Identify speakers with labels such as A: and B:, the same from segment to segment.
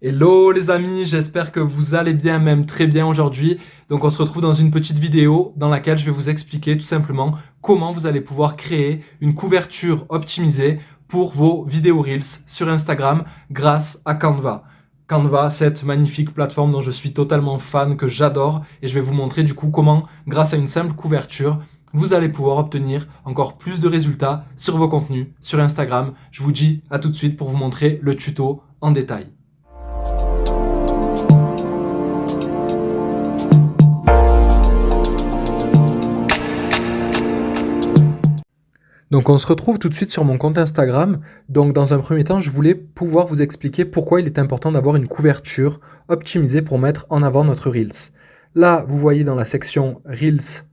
A: Hello les amis, j'espère que vous allez bien, même très bien aujourd'hui. Donc on se retrouve dans une petite vidéo dans laquelle je vais vous expliquer tout simplement comment vous allez pouvoir créer une couverture optimisée pour vos vidéos Reels sur Instagram grâce à Canva. Canva, cette magnifique plateforme dont je suis totalement fan, que j'adore, et je vais vous montrer du coup comment, grâce à une simple couverture, vous allez pouvoir obtenir encore plus de résultats sur vos contenus sur Instagram. Je vous dis à tout de suite pour vous montrer le tuto en détail. Donc on se retrouve tout de suite sur mon compte Instagram. Donc dans un premier temps, je voulais pouvoir vous expliquer pourquoi il est important d'avoir une couverture optimisée pour mettre en avant notre Reels. Là, vous voyez dans la section Reels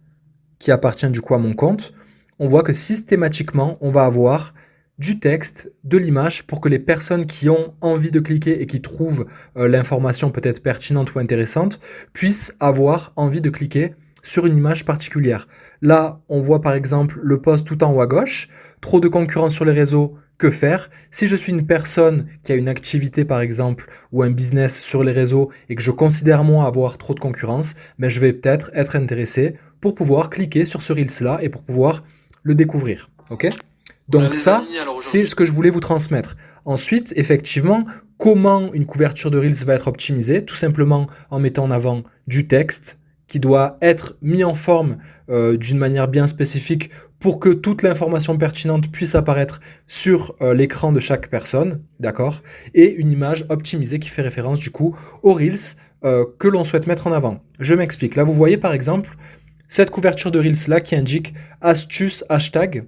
A: qui appartient du coup à mon compte, on voit que systématiquement, on va avoir du texte, de l'image pour que les personnes qui ont envie de cliquer et qui trouvent l'information peut-être pertinente ou intéressante puissent avoir envie de cliquer sur une image particulière. Là, on voit par exemple le post tout en haut à gauche, trop de concurrence sur les réseaux, que faire? Si je suis une personne qui a une activité par exemple ou un business sur les réseaux et que je considère moi avoir trop de concurrence, mais je vais peut-être être intéressé pour pouvoir cliquer sur ce Reels là et pour pouvoir le découvrir. Ok? Donc ça, c'est ce que je voulais vous transmettre. Ensuite, effectivement, comment une couverture de Reels va être optimisée? Tout simplement en mettant en avant du texte qui doit être mis en forme d'une manière bien spécifique pour que toute l'information pertinente puisse apparaître sur l'écran de chaque personne, d'accord? Et une image optimisée qui fait référence du coup aux Reels que l'on souhaite mettre en avant. Je m'explique. Là, vous voyez par exemple cette couverture de Reels là qui indique astuce hashtag.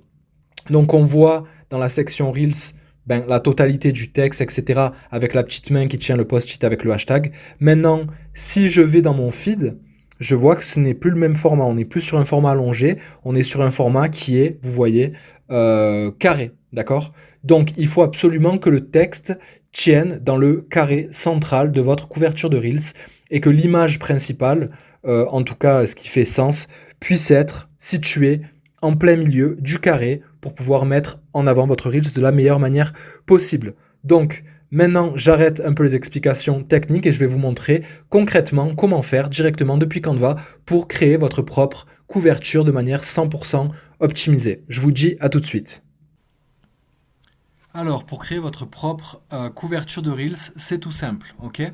A: Donc on voit dans la section Reels la totalité du texte, etc. avec la petite main qui tient le post-it avec le hashtag. Maintenant, si je vais dans mon feed, je vois que ce n'est plus le même format. On n'est plus sur un format allongé, on est sur un format qui est, vous voyez, carré. D'accord? Donc il faut absolument que le texte tienne dans le carré central de votre couverture de Reels et que l'image principale, en tout cas ce qui fait sens, puisse être située en plein milieu du carré pour pouvoir mettre en avant votre Reels de la meilleure manière possible. Donc, maintenant, j'arrête un peu les explications techniques et je vais vous montrer concrètement comment faire directement depuis Canva pour créer votre propre couverture de manière 100% optimisée. Je vous dis à tout de suite. Alors, pour créer votre propre couverture de Reels, c'est tout simple, ok?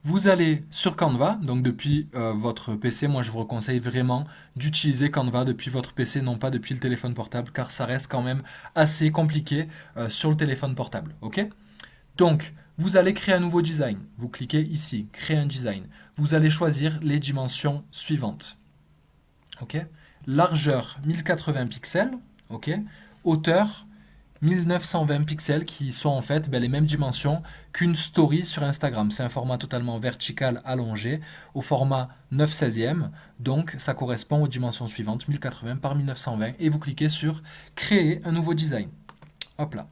A: Vous allez sur Canva, donc depuis votre PC, moi je vous conseille vraiment d'utiliser Canva depuis votre PC, non pas depuis le téléphone portable, car ça reste quand même assez compliqué sur le téléphone portable. Ok? Donc, vous allez créer un nouveau design. Vous cliquez ici, créer un design. Vous allez choisir les dimensions suivantes. Ok? Largeur 1080 pixels. Ok? Hauteur 1920 pixels qui sont en fait les mêmes dimensions qu'une story sur Instagram. C'est un format totalement vertical allongé au format 9/16e. Donc ça correspond aux dimensions suivantes 1080 par 1920 et vous cliquez sur créer un nouveau design. Hop là.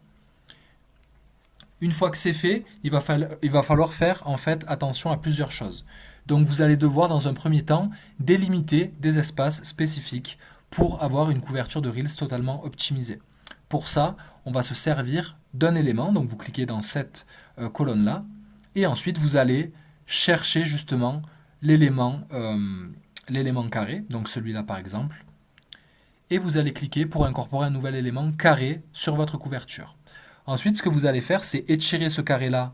A: Une fois que c'est fait, il va falloir faire en fait attention à plusieurs choses. Donc vous allez devoir dans un premier temps délimiter des espaces spécifiques pour avoir une couverture de Reels totalement optimisée. Pour ça, on va se servir d'un élément, donc vous cliquez dans cette colonne-là, et ensuite vous allez chercher justement l'élément carré, donc celui-là par exemple, et vous allez cliquer pour incorporer un nouvel élément carré sur votre couverture. Ensuite, ce que vous allez faire, c'est étirer ce carré-là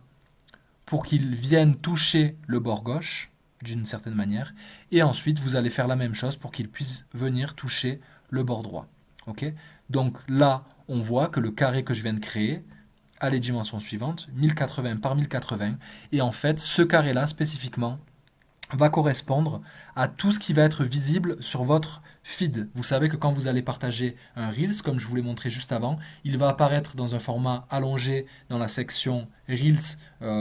A: pour qu'il vienne toucher le bord gauche, d'une certaine manière, et ensuite vous allez faire la même chose pour qu'il puisse venir toucher le bord droit. Okay? Donc là, on voit que le carré que je viens de créer a les dimensions suivantes, 1080 par 1080, et en fait, ce carré-là spécifiquement va correspondre à tout ce qui va être visible sur votre feed. Vous savez que quand vous allez partager un Reels, comme je vous l'ai montré juste avant, il va apparaître dans un format allongé dans la section Reels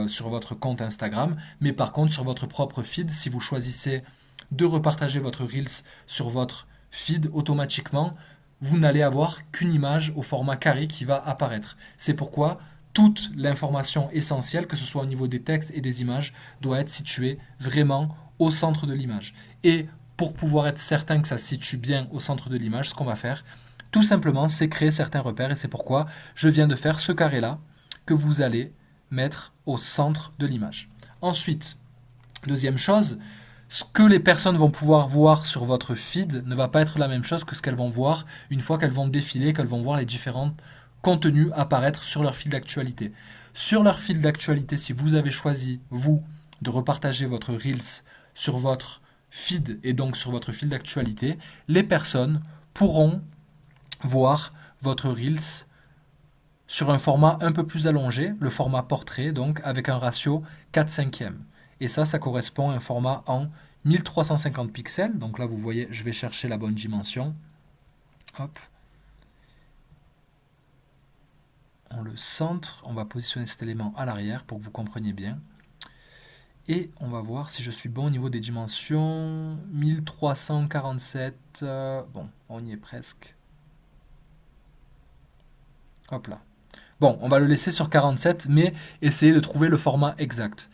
A: sur votre compte Instagram, mais par contre sur votre propre feed, si vous choisissez de repartager votre Reels sur votre feed, automatiquement, vous n'allez avoir qu'une image au format carré qui va apparaître. C'est pourquoi toute l'information essentielle, que ce soit au niveau des textes et des images, doit être située vraiment au centre de l'image. Et pour pouvoir être certain que ça se situe bien au centre de l'image, ce qu'on va faire, tout simplement, c'est créer certains repères. Et c'est pourquoi je viens de faire ce carré-là que vous allez mettre au centre de l'image. Ensuite, deuxième chose, ce que les personnes vont pouvoir voir sur votre feed ne va pas être la même chose que ce qu'elles vont voir une fois qu'elles vont défiler, qu'elles vont voir les différents contenus apparaître sur leur fil d'actualité. Sur leur fil d'actualité, si vous avez choisi, vous, de repartager votre Reels sur votre feed et donc sur votre fil d'actualité, les personnes pourront voir votre Reels sur un format un peu plus allongé, le format portrait, donc avec un ratio 4/5. Et ça correspond à un format en 1350 pixels. Donc là, vous voyez, je vais chercher la bonne dimension. Hop. On le centre, on va positionner cet élément à l'arrière pour que vous compreniez bien. Et on va voir si je suis bon au niveau des dimensions. 1347, bon, on y est presque. Hop là. Bon, on va le laisser sur 47, mais essayez de trouver le format exact.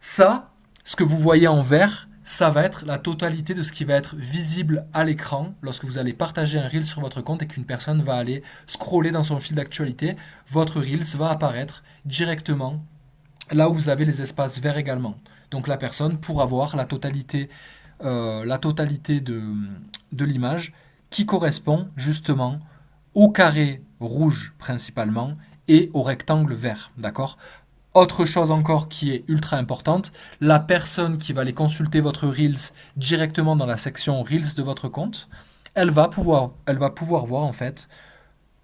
A: Ça, ce que vous voyez en vert, ça va être la totalité de ce qui va être visible à l'écran lorsque vous allez partager un Reel sur votre compte et qu'une personne va aller scroller dans son fil d'actualité. Votre Reels va apparaître directement là où vous avez les espaces verts également. Donc la personne pourra voir la totalité de l'image qui correspond justement au carré rouge principalement et au rectangle vert, d'accord ? Autre chose encore qui est ultra importante, la personne qui va aller consulter votre Reels directement dans la section Reels de votre compte, elle va pouvoir voir en fait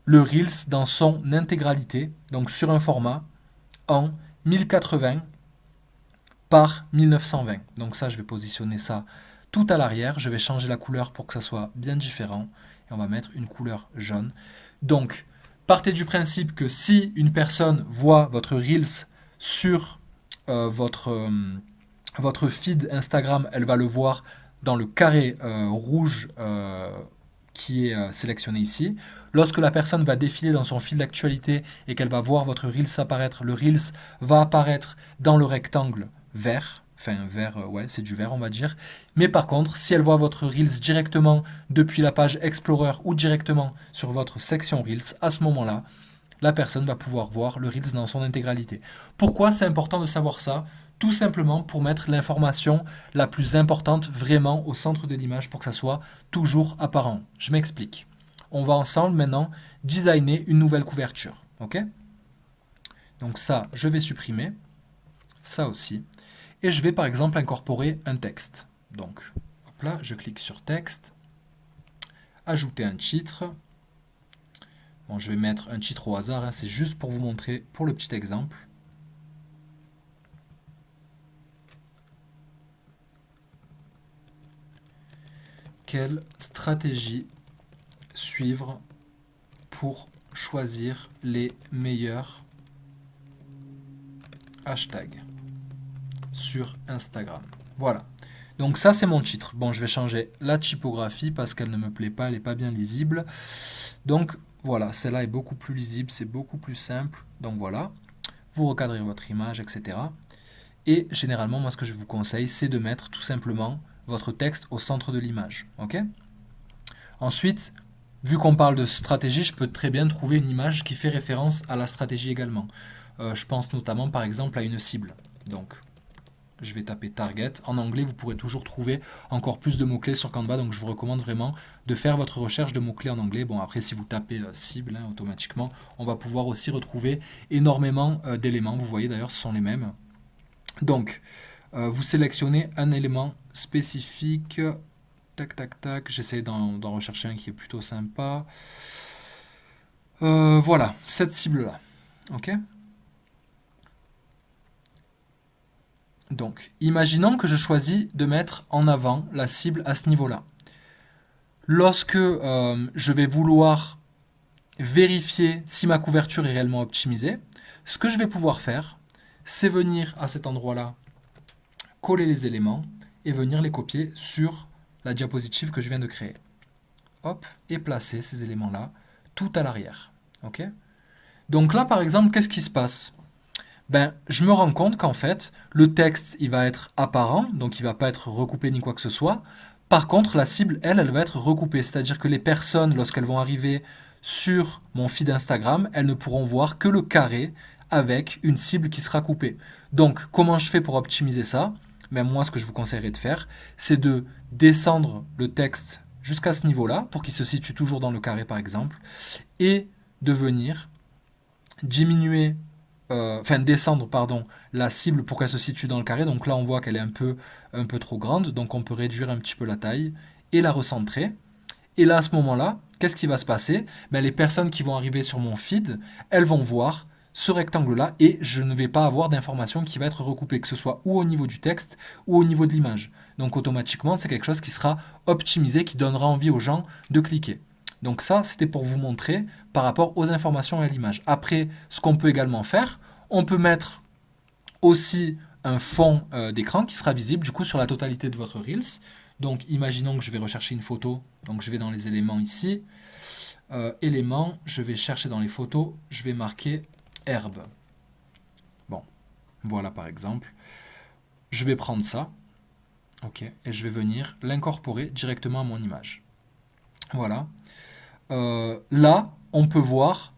A: le Reels dans son intégralité, donc sur un format en 1080 par 1920. Donc ça, je vais positionner ça tout à l'arrière. Je vais changer la couleur pour que ça soit bien différent. Et on va mettre une couleur jaune. Donc, partez du principe que si une personne voit votre Reels sur votre feed Instagram, elle va le voir dans le carré rouge qui est sélectionné ici. Lorsque la personne va défiler dans son fil d'actualité et qu'elle va voir votre Reels apparaître, le Reels va apparaître dans le rectangle vert. Enfin, vert, ouais, c'est du vert, on va dire. Mais par contre, si elle voit votre Reels directement depuis la page Explorer ou directement sur votre section Reels, à ce moment-là, la personne va pouvoir voir le Reels dans son intégralité. Pourquoi c'est important de savoir ça ? Tout simplement pour mettre l'information la plus importante vraiment au centre de l'image pour que ça soit toujours apparent. Je m'explique. On va ensemble maintenant designer une nouvelle couverture. Ok ? Donc ça, je vais supprimer. Ça aussi. Et je vais par exemple incorporer un texte. Donc, hop là, je clique sur texte. Ajouter un titre. Bon, je vais mettre un titre au hasard, hein, c'est juste pour vous montrer, pour le petit exemple. Quelle stratégie suivre pour choisir les meilleurs hashtags sur Instagram. Voilà. Donc ça, c'est mon titre. Bon, je vais changer la typographie parce qu'elle ne me plaît pas, elle n'est pas bien lisible. Donc, voilà, celle-là est beaucoup plus lisible, c'est beaucoup plus simple. Donc voilà, vous recadrez votre image, etc. Et généralement, moi, ce que je vous conseille, c'est de mettre tout simplement votre texte au centre de l'image. Ok ? Ensuite, vu qu'on parle de stratégie, je peux très bien trouver une image qui fait référence à la stratégie également. Je pense notamment, par exemple, à une cible. Donc, je vais taper target. En anglais, vous pourrez toujours trouver encore plus de mots-clés sur Canva, donc je vous recommande vraiment de faire votre recherche de mots-clés en anglais. Bon, après, si vous tapez cible, hein, automatiquement, on va pouvoir aussi retrouver énormément d'éléments. Vous voyez d'ailleurs, ce sont les mêmes. Donc, vous sélectionnez un élément spécifique. Tac, tac, tac. J'essaie d'en rechercher un qui est plutôt sympa. Voilà, cette cible-là. Ok ? Donc, imaginons que je choisis de mettre en avant la cible à ce niveau-là. Lorsque je vais vouloir vérifier si ma couverture est réellement optimisée, ce que je vais pouvoir faire, c'est venir à cet endroit-là, coller les éléments et venir les copier sur la diapositive que je viens de créer. Hop, et placer ces éléments-là tout à l'arrière. Ok ? Donc là, par exemple, qu'est-ce qui se passe ? Ben, je me rends compte qu'en fait, le texte, il va être apparent, donc il ne va pas être recoupé ni quoi que ce soit. Par contre, la cible, elle va être recoupée. C'est-à-dire que les personnes, lorsqu'elles vont arriver sur mon feed Instagram, elles ne pourront voir que le carré avec une cible qui sera coupée. Donc, comment je fais pour optimiser ça? Ben, moi, ce que je vous conseillerais de faire, c'est de descendre le texte jusqu'à ce niveau-là, pour qu'il se situe toujours dans le carré, par exemple, et de venir diminuer, descendre, pardon, la cible pour qu'elle se situe dans le carré. Donc là, on voit qu'elle est un peu trop grande, donc on peut réduire un petit peu la taille et la recentrer. Et là, à ce moment-là, qu'est-ce qui va se passer? Ben, les personnes qui vont arriver sur mon feed, elles vont voir ce rectangle-là et je ne vais pas avoir d'information qui va être recoupée, que ce soit ou au niveau du texte ou au niveau de l'image. Donc automatiquement, c'est quelque chose qui sera optimisé, qui donnera envie aux gens de cliquer. Donc ça, c'était pour vous montrer par rapport aux informations et à l'image. Après, ce qu'on peut également faire, on peut mettre aussi un fond d'écran qui sera visible du coup sur la totalité de votre Reels. Donc imaginons que je vais rechercher une photo, donc je vais dans les éléments ici, éléments, je vais chercher dans les photos, je vais marquer herbe. Bon, voilà par exemple. Je vais prendre ça, ok, et je vais venir l'incorporer directement à mon image. Voilà. Là, on peut voir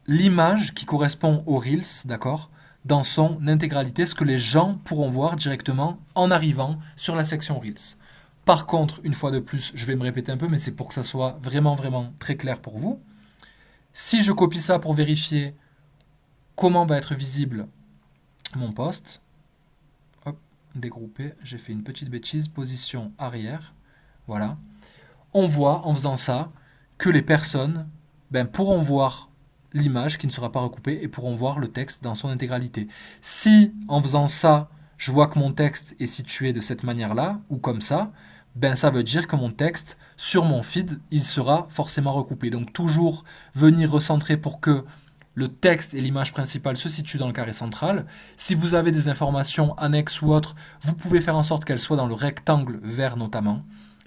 A: l'image qui correspond au Reels, d'accord, dans son intégralité, ce que les gens pourront voir directement en arrivant sur la section Reels. Par contre, une fois de plus, je vais me répéter un peu, mais c'est pour que ça soit vraiment, vraiment très clair pour vous. Si je copie ça pour vérifier comment va être visible mon post, hop, dégroupé, j'ai fait une petite bêtise, position arrière, voilà. On voit en faisant ça que les personnes pourront voir l'image qui ne sera pas recoupée et pourront voir le texte dans son intégralité. Si en faisant ça, je vois que mon texte est situé de cette manière-là ou comme ça, ça veut dire que mon texte sur mon feed, il sera forcément recoupé. Donc toujours venir recentrer pour que le texte et l'image principale se situent dans le carré central. Si vous avez des informations annexes ou autres, vous pouvez faire en sorte qu'elles soient dans le rectangle vert notamment.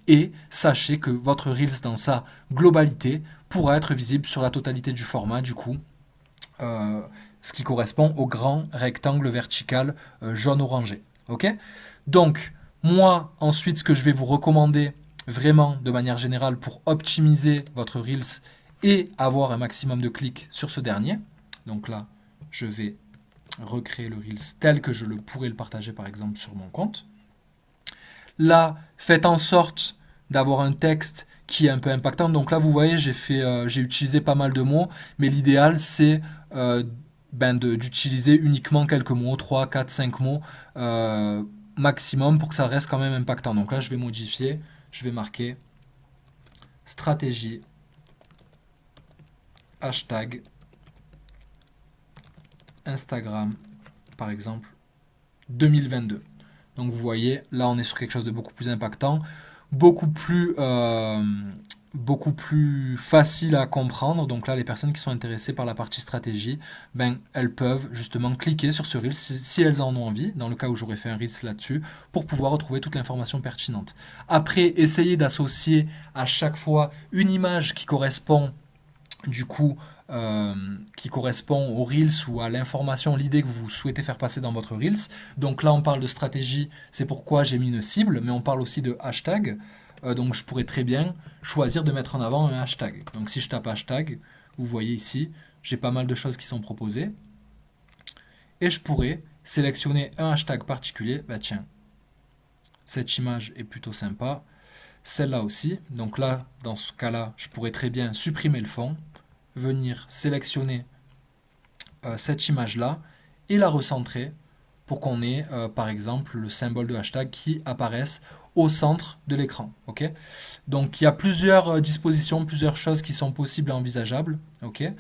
A: Et sachez que votre Reels dans sa globalité pourra être visible sur la totalité du format, du coup, ce qui correspond au grand rectangle vertical jaune-orangé. Ok? Donc, moi, ensuite, ce que je vais vous recommander vraiment de manière générale pour optimiser votre Reels et avoir un maximum de clics sur ce dernier. Donc là, je vais recréer le Reels tel que je le pourrais le partager par exemple sur mon compte. Là, faites en sorte d'avoir un texte qui est un peu impactant. Donc là, vous voyez, j'ai utilisé pas mal de mots, mais l'idéal, c'est d'utiliser uniquement quelques mots, 3, 4, 5 mots maximum pour que ça reste quand même impactant. Donc là, je vais modifier, je vais marquer stratégie, hashtag, Instagram, par exemple, 2022. Donc vous voyez, là on est sur quelque chose de beaucoup plus impactant, beaucoup plus, beaucoup plus facile à comprendre. Donc là, les personnes qui sont intéressées par la partie stratégie, elles peuvent justement cliquer sur ce Reels si elles en ont envie, dans le cas où j'aurais fait un Reels là-dessus, pour pouvoir retrouver toute l'information pertinente. Après, essayez d'associer à chaque fois une image qui correspond du coup qui correspond au Reels ou à l'information, l'idée que vous souhaitez faire passer dans votre Reels. Donc là, on parle de stratégie, c'est pourquoi j'ai mis une cible, mais on parle aussi de hashtag. Donc je pourrais très bien choisir de mettre en avant un hashtag. Donc si je tape hashtag, vous voyez ici, j'ai pas mal de choses qui sont proposées. Et je pourrais sélectionner un hashtag particulier. Bah tiens, cette image est plutôt sympa. Celle-là aussi. Donc là, dans ce cas-là, je pourrais très bien supprimer le fond, venir sélectionner cette image-là et la recentrer pour qu'on ait, par exemple, le symbole de hashtag qui apparaisse au centre de l'écran. Okay, donc il y a plusieurs dispositions, plusieurs choses qui sont possibles et envisageables. Okay,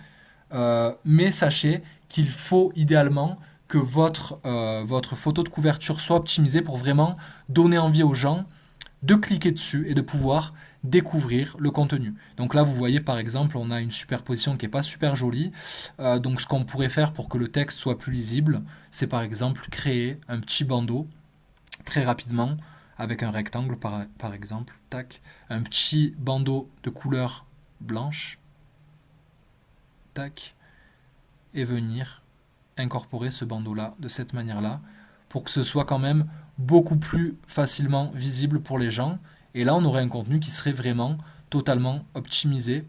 A: mais sachez qu'il faut idéalement que votre photo de couverture soit optimisée pour vraiment donner envie aux gens de cliquer dessus et de pouvoir découvrir le contenu. Donc là, vous voyez par exemple, on a une superposition qui n'est pas super jolie. Donc ce qu'on pourrait faire pour que le texte soit plus lisible, c'est par exemple créer un petit bandeau très rapidement avec un rectangle par exemple, tac, un petit bandeau de couleur blanche, tac, et venir incorporer ce bandeau-là de cette manière-là pour que ce soit quand même beaucoup plus facilement visible pour les gens. Et là, on aurait un contenu qui serait vraiment totalement optimisé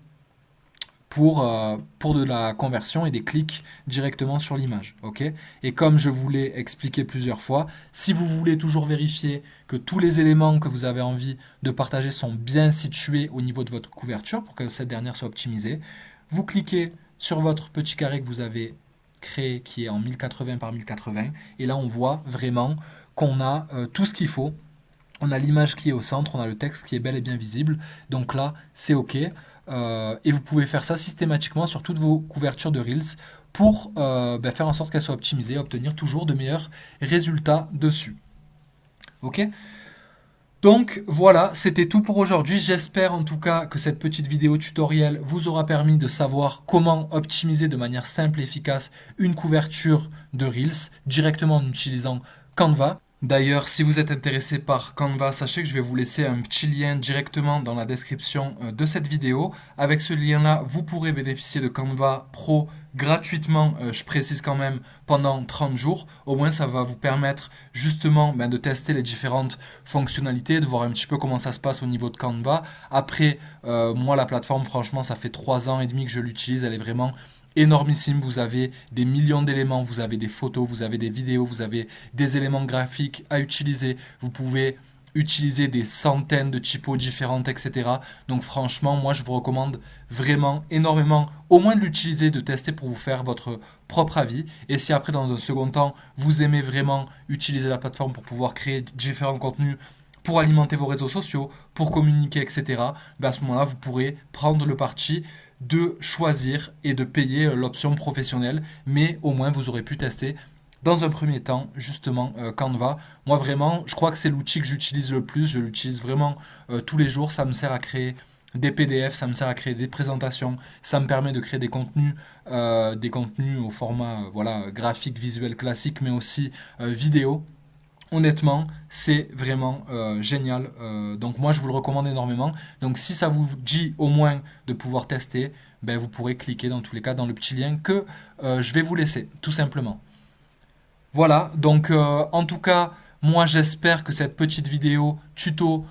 A: pour de la conversion et des clics directement sur l'image. Ok. Et comme je vous l'ai expliqué plusieurs fois, si vous voulez toujours vérifier que tous les éléments que vous avez envie de partager sont bien situés au niveau de votre couverture pour que cette dernière soit optimisée, vous cliquez sur votre petit carré que vous avez créé qui est en 1080 par 1080 et là on voit vraiment qu'on a tout ce qu'il faut. On a l'image qui est au centre, on a le texte qui est bel et bien visible. Donc là, c'est OK. Et vous pouvez faire ça systématiquement sur toutes vos couvertures de Reels pour faire en sorte qu'elles soient optimisées et obtenir toujours de meilleurs résultats dessus. OK? Donc voilà, c'était tout pour aujourd'hui. J'espère en tout cas que cette petite vidéo tutoriel vous aura permis de savoir comment optimiser de manière simple et efficace une couverture de Reels directement en utilisant Canva. D'ailleurs, si vous êtes intéressé par Canva, sachez que je vais vous laisser un petit lien directement dans la description de cette vidéo. Avec ce lien-là, vous pourrez bénéficier de Canva Pro gratuitement, je précise quand même, pendant 30 jours. Au moins, ça va vous permettre justement de tester les différentes fonctionnalités, de voir un petit peu comment ça se passe au niveau de Canva. Après, moi, la plateforme, franchement, ça fait 3 ans et demi que je l'utilise. Elle est vraiment énormissime. Vous avez des millions d'éléments, vous avez des photos, vous avez des vidéos, vous avez des éléments graphiques à utiliser. Vous pouvez utiliser des centaines de typos différentes, etc. Donc franchement, moi je vous recommande vraiment énormément au moins de l'utiliser, de tester pour vous faire votre propre avis. Et si après dans un second temps, vous aimez vraiment utiliser la plateforme pour pouvoir créer différents contenus, pour alimenter vos réseaux sociaux, pour communiquer, etc., à ce moment-là, vous pourrez prendre le parti de choisir et de payer l'option professionnelle, mais au moins vous aurez pu tester dans un premier temps justement Canva. Moi vraiment, je crois que c'est l'outil que j'utilise le plus, je l'utilise vraiment tous les jours, ça me sert à créer des PDF, ça me sert à créer des présentations, ça me permet de créer des contenus au format voilà, graphique, visuel classique, mais aussi vidéo. Honnêtement, c'est vraiment génial. Donc moi, je vous le recommande énormément. Donc si ça vous dit au moins de pouvoir tester, vous pourrez cliquer dans tous les cas dans le petit lien que je vais vous laisser, tout simplement. Voilà, donc en tout cas, moi j'espère que cette petite vidéo tuto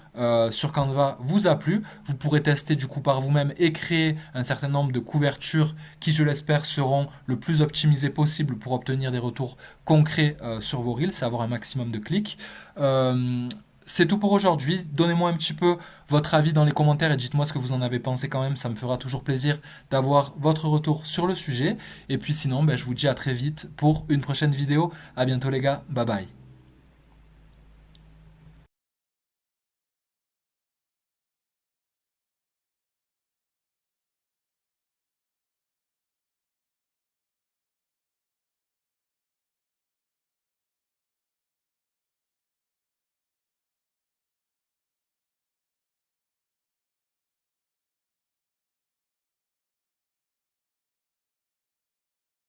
A: sur Canva vous a plu. Vous pourrez tester du coup par vous-même et créer un certain nombre de couvertures qui, je l'espère, seront le plus optimisées possible pour obtenir des retours concrets sur vos Reels et avoir un maximum de clics. C'est tout pour aujourd'hui. Donnez-moi un petit peu votre avis dans les commentaires et dites-moi ce que vous en avez pensé quand même. Ça me fera toujours plaisir d'avoir votre retour sur le sujet. Et puis sinon, je vous dis à très vite pour une prochaine vidéo. À bientôt les gars. Bye bye.